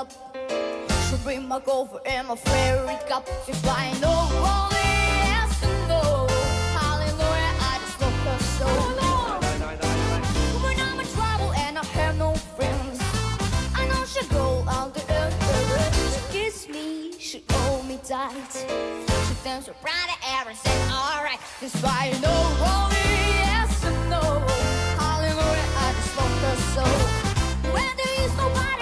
up. She'll bring my coffee and my favorite cup. She's flying only yes and no. Hallelujah, I just love her so. When I'm in trouble and I have no friends, I know she'll go out the earth. She kiss me, she hold me tight. She turns around the air and says, alright. That's why I know only yes and no. Hallelujah, I just love her so. When there is nobody